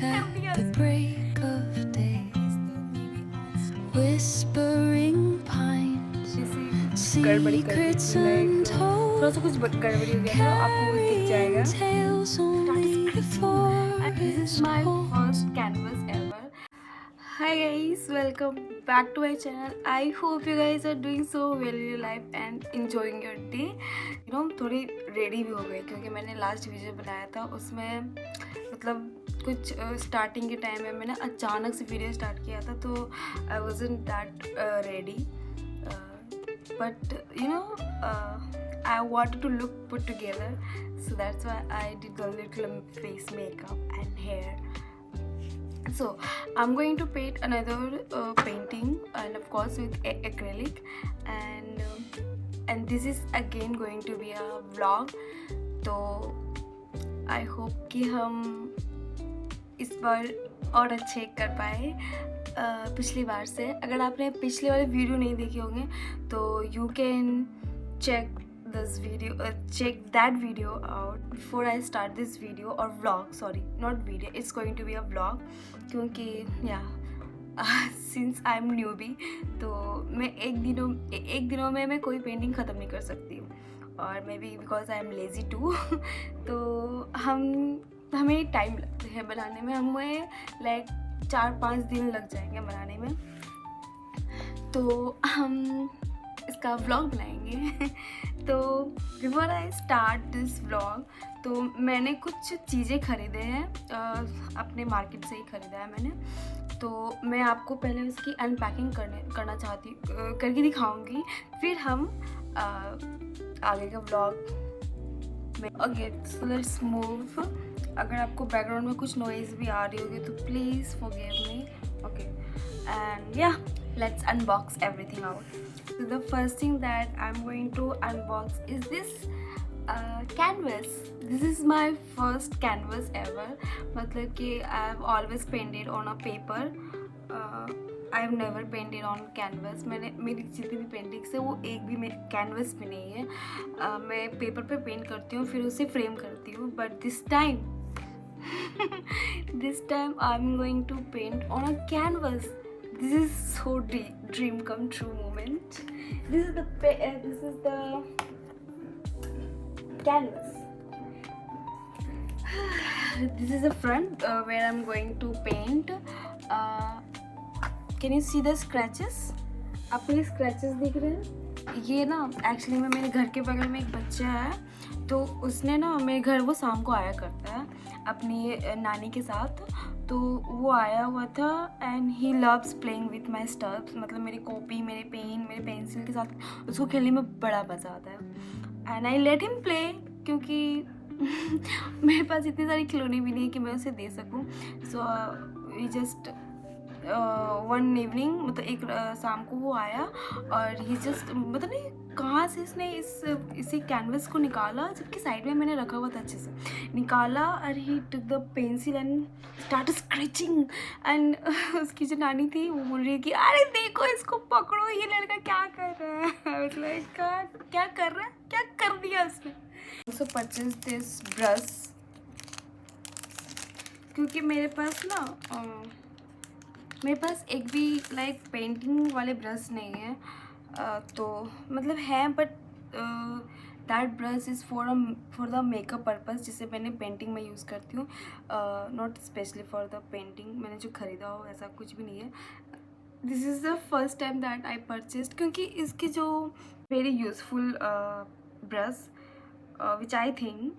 at the break of day, whispering pines, secrets untold, थोड़ा सा कुछ गड़बड़ी हो गया तो आपको कुछ दिख जाएगा. carrying tales only the And this is forest my holds. first canvas ever. Hi guys, welcome back to my channel. I hope you guys are doing so well in your life and enjoying your day. You know, थोड़ी ready भी हो गई क्योंकि मैंने last video बनाया था उसमें मतलब कुछ स्टार्टिंग के टाइम में मैंने अचानक से वीडियो स्टार्ट किया था तो I wasn't that ready but you know I wanted to look put together, so that's why I did a little face makeup and hair. So I'm going to paint another painting, and of course with acrylic, and this is again going to be a vlog. तो I hope कि हम इस बार और अच्छे कर पाए पिछली बार से. अगर आपने पिछले वाले वीडियो नहीं देखे होंगे तो you can check this video, check that video out before I start this video or vlog. Sorry, not video, it's going to be a vlog क्योंकि since I'm newbie तो मैं एक दिनों में मैं कोई पेंटिंग ख़त्म नहीं कर सकती हूँ, और maybe because I am lazy too तो हमें टाइम लगता है बनाने में. हमें लाइक 4-5 दिन लग जाएंगे बनाने में, तो हम इसका व्लॉग बनाएंगे. तो before I start this vlog तो मैंने कुछ चीज़ें ख़रीदे हैं, अपने मार्केट से ही ख़रीदा है मैंने. तो मैं आपको पहले उसकी अनपैकिंग करना चाहती करके दिखाऊंगी, फिर हम आगे का व्लॉग में. Okay, so let's move. अगर आपको बैकग्राउंड में कुछ नॉइज़ भी आ रही होगी तो please forgive me. Okay, and yeah, let's unbox everything out. So the first thing that I'm going to unbox is this canvas. This is my first canvas ever. मतलब कि I've always painted on a paper. I've never painted on canvas. मेरी जितनी भी paintings है वो एक भी canvas पे नहीं है. मैं पेपर पे पेंट करती हूँ फिर उसे फ्रेम करती हूँ. But this time I'm going to paint on a canvas. This is so dream come true moment. This is the canvas. This is the front where I'm going to paint. Can you see the scratches? आपको ये scratches दिख रहे हैं? ये ना actually में मेरे घर के बगल में एक बच्चा है, तो उसने ना मेरे घर वो शाम को आया करता है अपनी नानी के साथ. तो वो आया हुआ था and he loves playing with my stuffs. मतलब मेरी कॉपी, मेरे पेन, मेरे पेंसिल के साथ उसको खेलने में बड़ा मज़ा आता है. And I let him play क्योंकि मेरे पास इतनी सारी खिलौने भी नहीं है कि मैं उसे दे सकूं. So we just one evening मतलब एक शाम को वो आया और ही जस्ट मतलब नहीं कहाँ से इसने इसी कैनवस को निकाला, जबकि साइड में मैंने रखा हुआ था, अच्छे से निकाला. और he took the pencil and start scratching. And उसकी जो नानी थी वो बोल रही है कि अरे देखो इसको पकड़ो, ये लड़का क्या कर रहा है. मतलब क्या कर रहा है, क्या कर दिया उसने. सो परचेज दिस ब्रश क्योंकि मेरे पास एक भी लाइक पेंटिंग वाले ब्रश नहीं है. तो मतलब है but that brush is for the makeup purpose, जिसे मैंने पेंटिंग में यूज़ करती हूँ, not specially for the painting. मैंने जो ख़रीदा हो ऐसा कुछ भी नहीं है. This is the first time that I purchased क्योंकि इसकी जो very useful brush which I think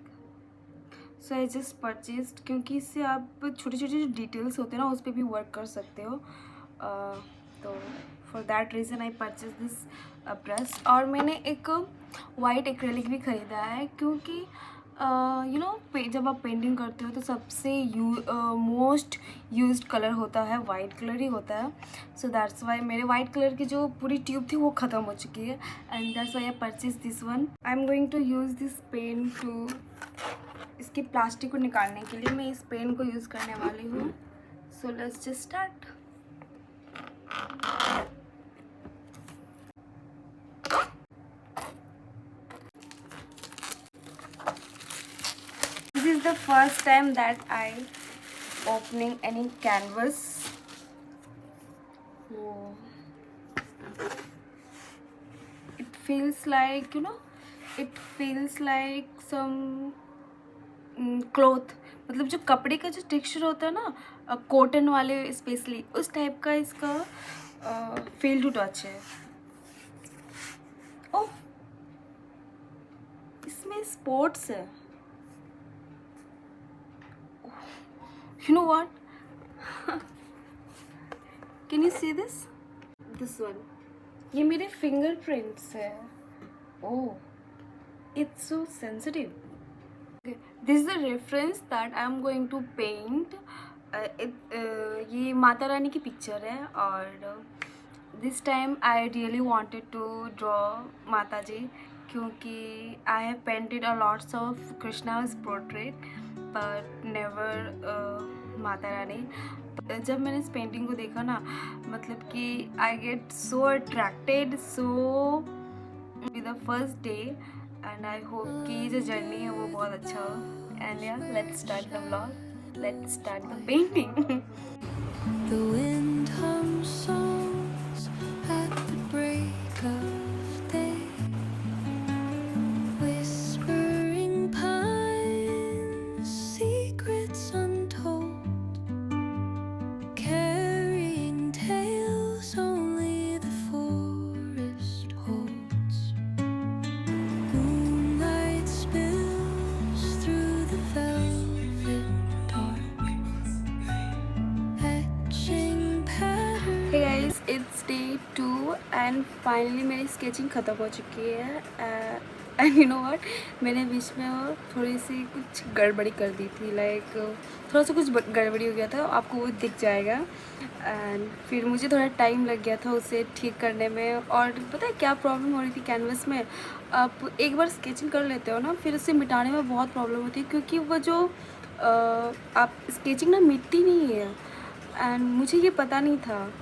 so I just purchased क्योंकि इससे आप छोटे छोटे जो डिटेल्स होते हैं ना उस पर भी वर्क कर सकते हो. तो for that reason I purchase this brush. और मैंने एक वाइट एक्रेलिक भी ख़रीदा है क्योंकि यू नो जब आप पेंटिंग करते हो तो सबसे मोस्ट यूज्ड कलर होता है वाइट कलर ही होता है. सो दैट्स वाई मेरे वाइट कलर की जो पूरी ट्यूब थी वो ख़त्म हो चुकी है and that's why I purchase this one. I am going to use this pen to इसकी प्लास्टिक को निकालने के लिए मैं इस पेन को यूज़ करने वाली हूँ. So let's just start. This is the first time that I opening any canvas. Oh. It feels like, you know, it feels like some cloth, मतलब जो कपड़े का जो टेक्सचर होता है ना, कॉटन वाले स्पेशली उस टाइप का इसका फील टू टच है. ओह, इसमें स्पॉट्स है. You know what, can you see this one? ये मेरे फिंगरप्रिंट्स है. Oh, it's so sensitive. This is the reference that I am going to paint. ये माता रानी की पिक्चर है और this time I really wanted to draw Mata ji, क्योंकि I have painted a lots of Krishna's portrait but never Mata Rani. जब मैंने इस painting को देखा ना, मतलब कि I get so attracted so with the first day, and I hope कि जो जर्नी है वो बहुत अच्छा हो. एंड या, let's start the vlog, let's start the painting. The wind hums songs at the break of day, whispering pines, secrets untold, carrying tales only the forest holds. Moonlight spills through the velvet dark, etching patterns. Hey guys, it's day 2 and finally मेरी sketching ख़त्म हो चुकी है. And you know what, मैंने बीच में वो थोड़ी सी कुछ गड़बड़ी कर दी थी, लाइक थोड़ा सा कुछ गड़बड़ी हो गया था, आपको वो दिख जाएगा. एंड फिर मुझे थोड़ा टाइम लग गया था उसे ठीक करने में. और पता है क्या प्रॉब्लम हो रही थी कैनवस में? आप एक बार स्केचिंग कर लेते हो ना, फिर उसे मिटाने में बहुत प्रॉब्लम होती है, क्योंकि वो जो आप स्केचिंग ना मिटती नहीं है. एंड मुझे ये पता नहीं था,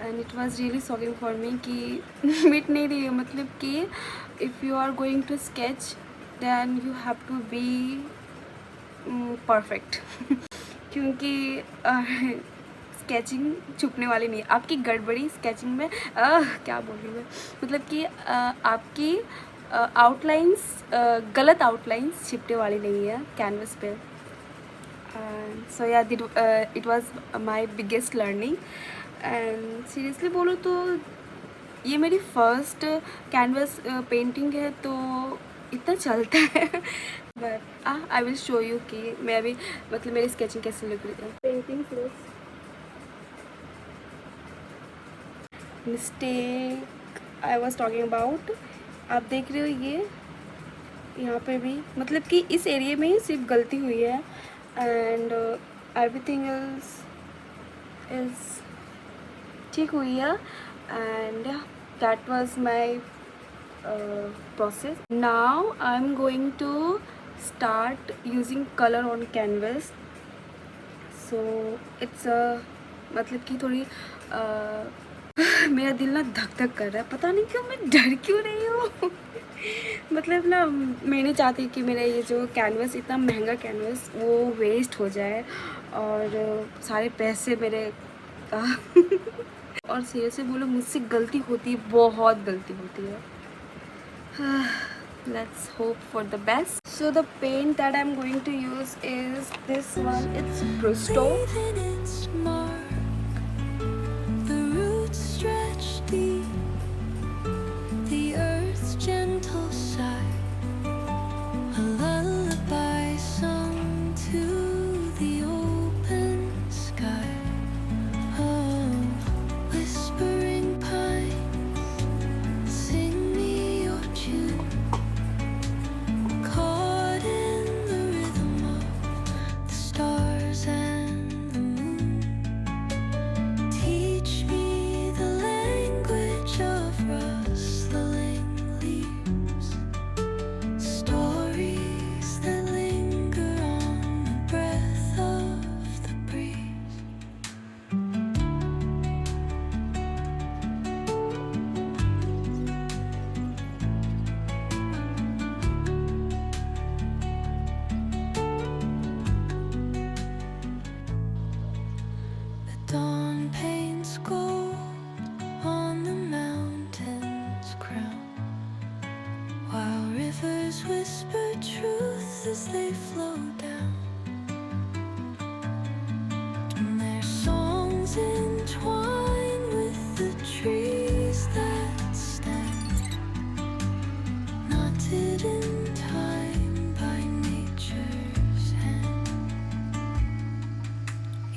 and it was really shocking for me कि मिट नहीं रही है. मतलब कि if you are going to sketch then you have to be perfect, क्योंकि स्केचिंग छुपने वाली नहीं है. आपकी गड़बड़ी स्केचिंग में क्या बोल रही हूँ मैं, मतलब कि आपकी आउटलाइंस, गलत आउटलाइंस छिपने वाली नहीं है कैनवस पे. सो या, it was my biggest learning. And seriously बोलो तो ये मेरी फर्स्ट कैनवस पेंटिंग है, तो इतना चलता है. But I will show you कि मैं अभी, मतलब मेरी स्केचिंग कैसे लग रही है. Painting mistake I was talking about, आप देख रहे हो ये यहाँ पे भी, मतलब कि इस एरिया में ही सिर्फ गलती हुई है. एंड एवरीथिंग एल्स इज ठीक हुई है. And that was my process. Now I'm going to start using color on canvas. So it's a, मतलब कि थोड़ी मेरा दिल ना धक धक कर रहा है, पता नहीं क्यों, मैं डर क्यों रही हूँ. मतलब ना, मैं नहीं चाहती कि मेरा ये जो कैनवस, इतना महंगा कैनवस, वो वेस्ट हो जाए और सारे पैसे मेरे और सीरियसली बोलो, मुझसे गलती होती है, बहुत गलती होती है. Let's hope for the best. So the paint that I'm going to use is this one. It's Brusto. Leaving its mark, the roots stretch deep, the earth's gentle sigh, a lullaby sung to the open sky. Oh, whispering pines, sing me your tune, caught in the rhythm of the stars and the moon.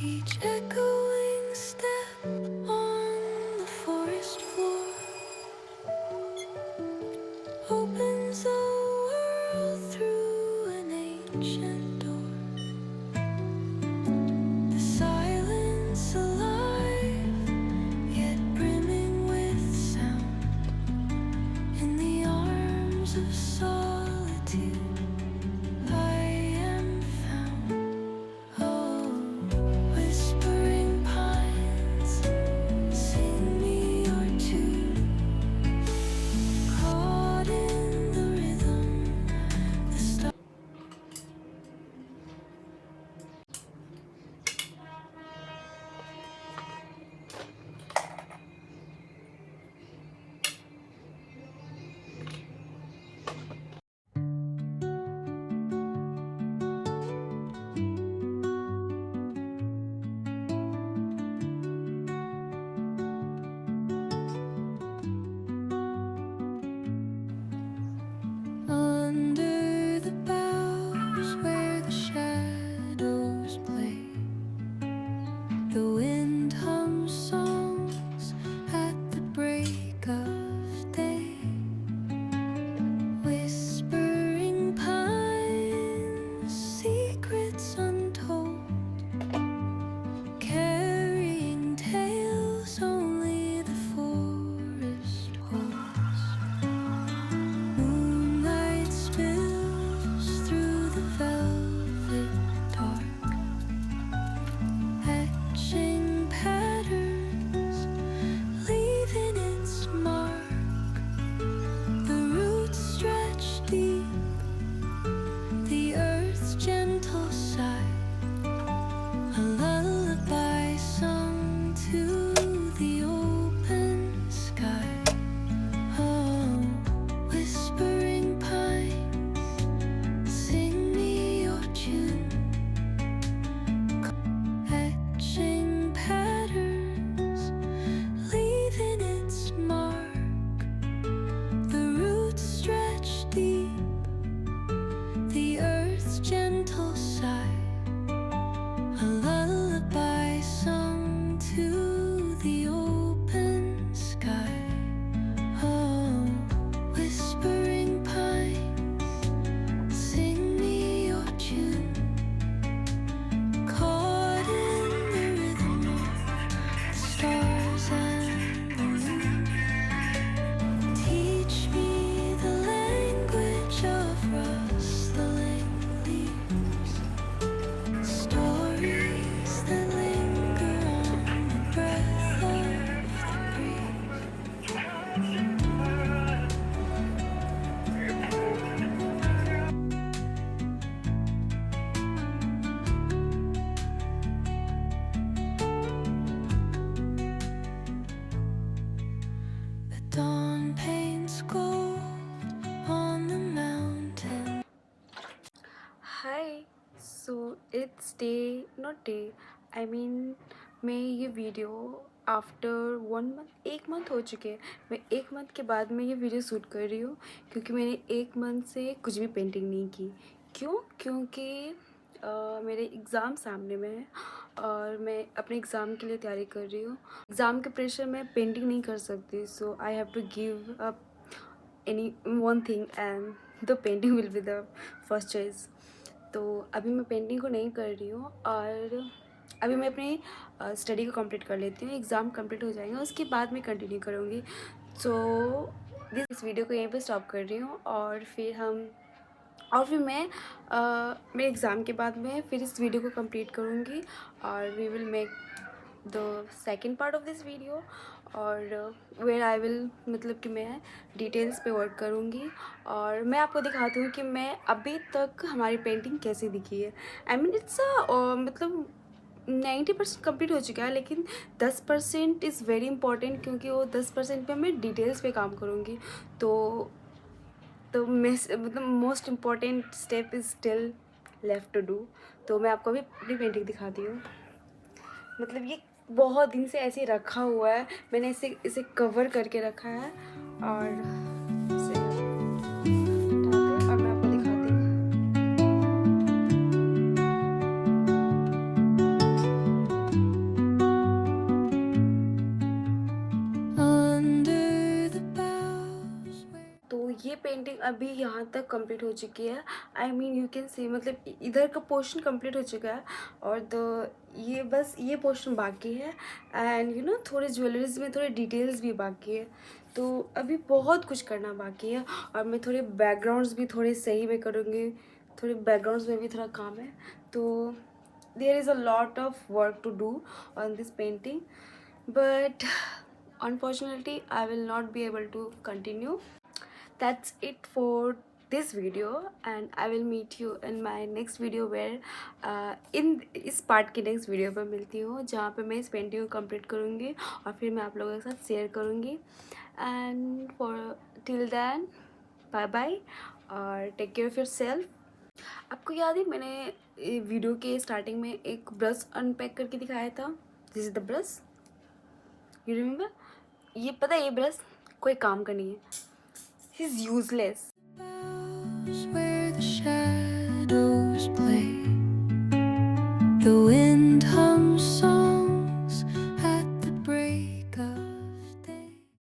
Each echoing step on the forest floor opens a world through an ancient door. The silence alive, yet brimming with sound. In the arms of solitude, I am found. Oh, whispering pines, sing me your tune. Caught in the rhythm, the stars. Under the boughs where the shadows play, the wind hums songs at the break of day. Whispering pines, secrets untold, carrying tales only the forest holds. Moonlight spills through the velvet dark, etching patterns, leaving its mark. The roots stretch deep, the earth's gentle sigh, a lullaby sung to the open sky. Oh, whispering pines, sing me your tune. Etching patterns, leaving its mark. The roots stretch deep, the earth's gentle sigh, a lullaby sung to the open sky. Oh, whispering pines, sing me your tune. Caught in the rhythm of the stars and the moon. Teach me the language of rustling leaves, stories that linger on the breath of the breeze. The dawn paints gold on the mountain. Hi so it's day not day I mean मैं ये video after 1 month 1 month हो चुके हैं। मैं 1 month के बाद मैं ये वीडियो शूट कर रही हूँ क्योंकि मैंने 1 मंथ से कुछ भी पेंटिंग नहीं की। क्यों? क्योंकि मेरे एग्ज़ाम सामने में है और मैं अपने एग्ज़ाम के लिए तैयारी कर रही हूँ। एग्ज़ाम के प्रेशर में पेंटिंग नहीं कर सकती, so I have to give up any one thing and the painting will be the first choice. तो अभी मैं पेंटिंग को नहीं कर रही हूँ और अभी मैं अपनी स्टडी को कंप्लीट कर लेती हूँ। एग्ज़ाम कंप्लीट हो जाएगा उसके बाद मैं कंटिन्यू करूँगी। सो इस वीडियो को यहीं पे स्टॉप कर रही हूँ और फिर मैं मेरे एग्ज़ाम के बाद मैं फिर इस वीडियो को कंप्लीट करूँगी और we will make the second part of this video और वेयर आई विल मतलब कि मैं डिटेल्स पे वर्क करूँगी और मैं आपको दिखाती हूँ कि मैं अभी तक हमारी पेंटिंग कैसी दिखी है। आई मीन इट्स मतलब 90% कंप्लीट हो चुका है, लेकिन 10% इज़ वेरी इंपॉर्टेंट क्योंकि वो 10% पे मैं डिटेल्स पे काम करूँगी। तो मतलब most important step is still left to do. तो मैं आपको अभी अपनी पेंटिंग दिखाती हूँ। मतलब ये बहुत दिन से ऐसे ही रखा हुआ है, मैंने इसे कवर करके रखा है और इसे हटाते हैं और मैं आपको दिखाती हूँ। ये पेंटिंग अभी यहाँ तक कंप्लीट हो चुकी है। I mean you can see, मतलब इधर का पोर्शन कंप्लीट हो चुका है और तो ये बस ये पोर्शन बाकी है। एंड यू नो थोड़े ज्वेलरीज में थोड़े डिटेल्स भी बाकी है, तो अभी बहुत कुछ करना बाकी है। और मैं थोड़े बैकग्राउंड्स भी थोड़े सही में करूँगी, थोड़े बैकग्राउंड्स में भी थोड़ा काम है, तो there is a lot of work to do on this painting, but unfortunately I will not be able to continue. That's it for this video and I will meet you in my next video where in इस part के next video पर मिलती हूँ जहाँ पे मैं इस painting को कंप्लीट करूँगी और फिर मैं आप लोगों के साथ शेयर करूँगी। And for till then bye bye और take care of yourself. आपको याद है मैंने वीडियो के स्टार्टिंग में एक ब्रश अनपैक करके दिखाया था, this is the brush, you remember? ये पता है ये ब्रश कोई काम का नहीं है, ही इज़ यूजलेस। bells.